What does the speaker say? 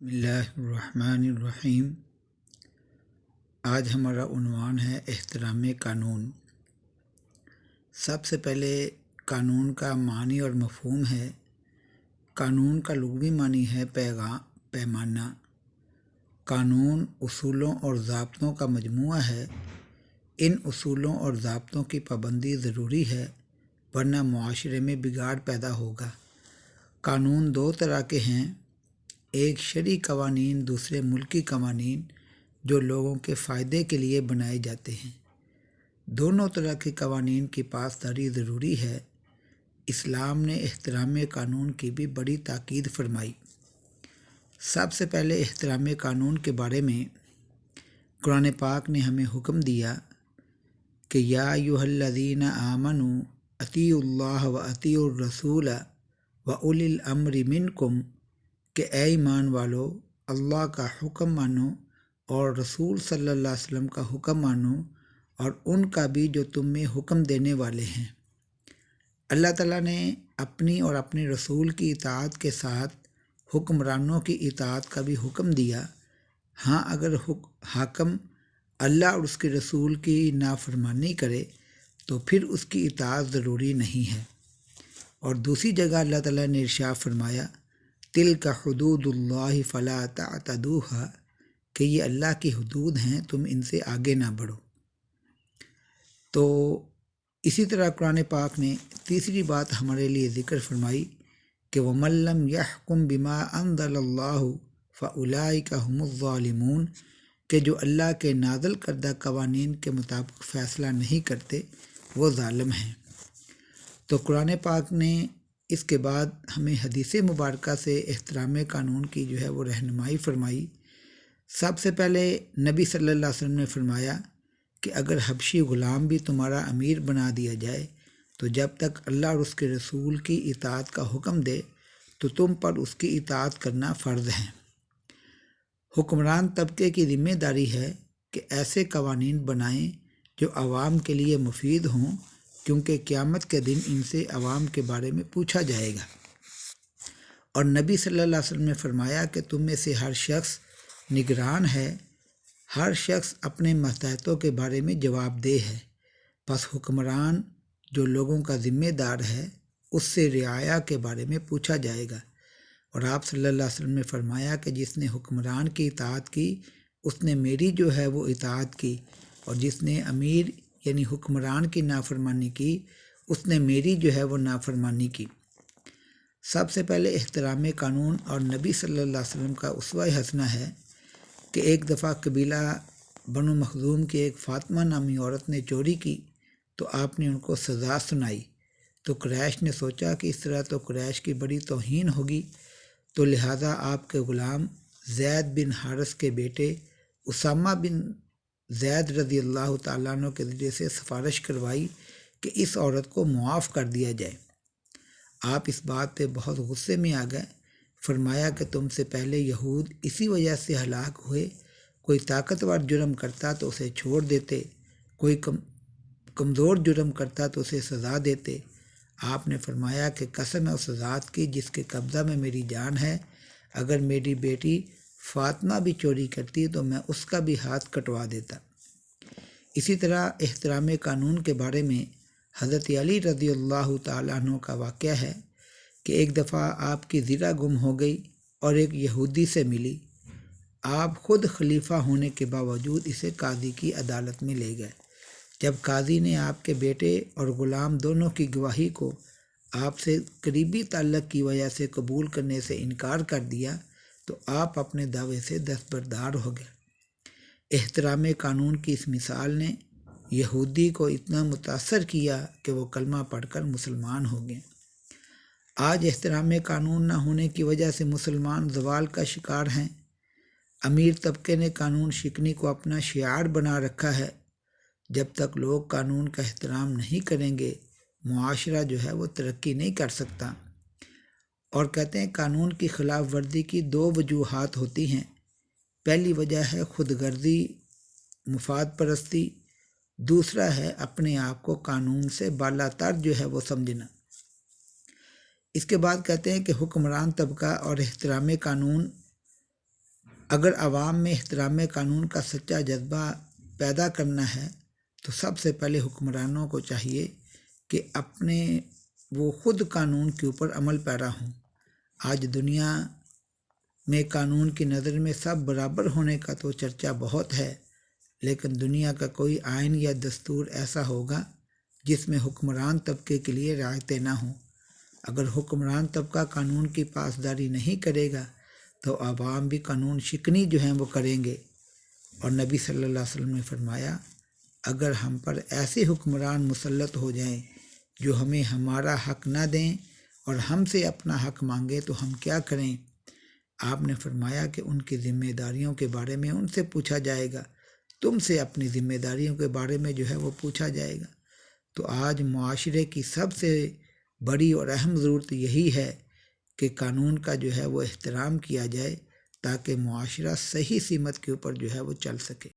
بسم اللہ الرحمن الرحیم۔ آج ہمارا عنوان ہے احترام قانون۔ سب سے پہلے قانون کا معنی اور مفہوم ہے۔ قانون کا لغوی معنی ہے پیمانہ۔ قانون اصولوں اور ضابطوں کا مجموعہ ہے۔ ان اصولوں اور ضابطوں کی پابندی ضروری ہے، ورنہ معاشرے میں بگاڑ پیدا ہوگا۔ قانون دو طرح کے ہیں، ایک شرعی قوانین، دوسرے ملکی قوانین جو لوگوں کے فائدے کے لیے بنائے جاتے ہیں۔ دونوں طرح کے قوانین کی پاسداری ضروری ہے۔ اسلام نے احترام قانون کی بھی بڑی تاکید فرمائی۔ سب سے پہلے احترام قانون کے بارے میں قرآن پاک نے ہمیں حکم دیا کہ یا ایھا الذین آمنوا اطیعوا اللہ و اطیعوا الرسول و اولی الامر منکم، کہ اے ایمان والو، اللہ کا حکم مانو اور رسول صلی اللہ علیہ وسلم کا حکم مانو، اور ان کا بھی جو تم میں حکم دینے والے ہیں۔ اللہ تعالیٰ نے اپنی اور اپنے رسول کی اطاعت کے ساتھ حکمرانوں کی اطاعت کا بھی حکم دیا۔ ہاں، اگر حاکم اللہ اور اس کے رسول کی نافرمانی کرے تو پھر اس کی اطاعت ضروری نہیں ہے۔ اور دوسری جگہ اللہ تعالیٰ نے ارشاد فرمایا تلک حدود اللہ فلا تعتدوها، کہ یہ اللہ کی حدود ہیں، تم ان سے آگے نہ بڑھو۔ تو اسی طرح قرآن پاک نے تیسری بات ہمارے لیے ذکر فرمائی کہ وَمَن لَّمْ يَحْكُم بِمَا أَنزَلَ اللَّهُ فَأُولَٰئِكَ هُمُ الظَّالِمُونَ، کہ جو اللہ کے نازل کردہ قوانین کے مطابق فیصلہ نہیں کرتے وہ ظالم ہیں۔ تو قرآن پاک نے اس کے بعد ہمیں حدیث مبارکہ سے احترام قانون کی جو ہے وہ رہنمائی فرمائی۔ سب سے پہلے نبی صلی اللہ علیہ وسلم نے فرمایا کہ اگر حبشی غلام بھی تمہارا امیر بنا دیا جائے تو جب تک اللہ اور اس کے رسول کی اطاعت کا حکم دے تو تم پر اس کی اطاعت کرنا فرض ہے۔ حکمران طبقے کی ذمہ داری ہے کہ ایسے قوانین بنائیں جو عوام کے لیے مفید ہوں، کیونکہ قیامت کے دن ان سے عوام کے بارے میں پوچھا جائے گا۔ اور نبی صلی اللہ علیہ وسلم نے فرمایا کہ تم میں سے ہر شخص نگران ہے، ہر شخص اپنے ماتحتوں کے بارے میں جواب دہ ہے، پس حکمران جو لوگوں کا ذمہ دار ہے اس سے رعایا کے بارے میں پوچھا جائے گا۔ اور آپ صلی اللہ علیہ وسلم نے فرمایا کہ جس نے حکمران کی اطاعت کی اس نے میری جو ہے وہ اطاعت کی، اور جس نے امیر یعنی حکمران کی نافرمانی کی اس نے میری جو ہے وہ نافرمانی کی۔ سب سے پہلے احترام قانون اور نبی صلی اللہ علیہ وسلم کا اسوہ حسنہ ہے کہ ایک دفعہ قبیلہ بنو مخزوم کی ایک فاطمہ نامی عورت نے چوری کی تو آپ نے ان کو سزا سنائی۔ تو قریش نے سوچا کہ اس طرح تو قریش کی بڑی توہین ہوگی، تو لہٰذا آپ کے غلام زید بن حارث کے بیٹے اسامہ بن زید رضی اللہ تعالیٰ عنہ کے ذریعے سے سفارش کروائی کہ اس عورت کو معاف کر دیا جائے۔ آپ اس بات پہ بہت غصے میں آ گئے، فرمایا کہ تم سے پہلے یہود اسی وجہ سے ہلاک ہوئے، کوئی طاقتور جرم کرتا تو اسے چھوڑ دیتے، کوئی کمزور جرم کرتا تو اسے سزا دیتے۔ آپ نے فرمایا کہ قسم ہے اس ذات کی جس کے قبضہ میں میری جان ہے، اگر میری بیٹی فاطمہ بھی چوری کرتی تو میں اس کا بھی ہاتھ کٹوا دیتا۔ اسی طرح احترام قانون کے بارے میں حضرت علی رضی اللہ تعالیٰ عنہ کا واقعہ ہے کہ ایک دفعہ آپ کی زرہ گم ہو گئی اور ایک یہودی سے ملی۔ آپ خود خلیفہ ہونے کے باوجود اسے قاضی کی عدالت میں لے گئے۔ جب قاضی نے آپ کے بیٹے اور غلام دونوں کی گواہی کو آپ سے قریبی تعلق کی وجہ سے قبول کرنے سے انکار کر دیا تو آپ اپنے دعوے سے دستبردار ہو گئے۔ احترام قانون کی اس مثال نے یہودی کو اتنا متاثر کیا کہ وہ کلمہ پڑھ کر مسلمان ہو گئے۔ آج احترام قانون نہ ہونے کی وجہ سے مسلمان زوال کا شکار ہیں۔ امیر طبقے نے قانون شکنی کو اپنا شعار بنا رکھا ہے۔ جب تک لوگ قانون کا احترام نہیں کریں گے معاشرہ جو ہے وہ ترقی نہیں کر سکتا۔ اور کہتے ہیں قانون کی خلاف ورزی کی دو وجوہات ہوتی ہیں۔ پہلی وجہ ہے خود غرضی، مفاد پرستی، دوسرا ہے اپنے آپ کو قانون سے بالا تر جو ہے وہ سمجھنا۔ اس کے بعد کہتے ہیں کہ حکمران طبقہ اور احترام قانون اگر عوام میں احترام قانون کا سچا جذبہ پیدا کرنا ہے تو سب سے پہلے حکمرانوں کو چاہیے کہ وہ خود قانون کے اوپر عمل پیرا ہوں۔ آج دنیا میں قانون کی نظر میں سب برابر ہونے کا تو چرچا بہت ہے، لیکن دنیا کا کوئی آئین یا دستور ایسا ہوگا جس میں حکمران طبقے کے لیے رعایتیں نہ ہوں۔ اگر حکمران طبقہ قانون کی پاسداری نہیں کرے گا تو عوام بھی قانون شکنی جو ہیں وہ کریں گے، اور نبی صلی اللہ علیہ وسلم نے فرمایا اگر ہم پر ایسے حکمران مسلط ہو جائیں جو ہمیں ہمارا حق نہ دیں اور ہم سے اپنا حق مانگے تو ہم کیا کریں؟ آپ نے فرمایا کہ ان کی ذمہ داریوں کے بارے میں ان سے پوچھا جائے گا، تم سے اپنی ذمہ داریوں کے بارے میں جو ہے وہ پوچھا جائے گا۔ تو آج معاشرے کی سب سے بڑی اور اہم ضرورت یہی ہے کہ قانون کا جو ہے وہ احترام کیا جائے تاکہ معاشرہ صحیح سمت کے اوپر جو ہے وہ چل سکے۔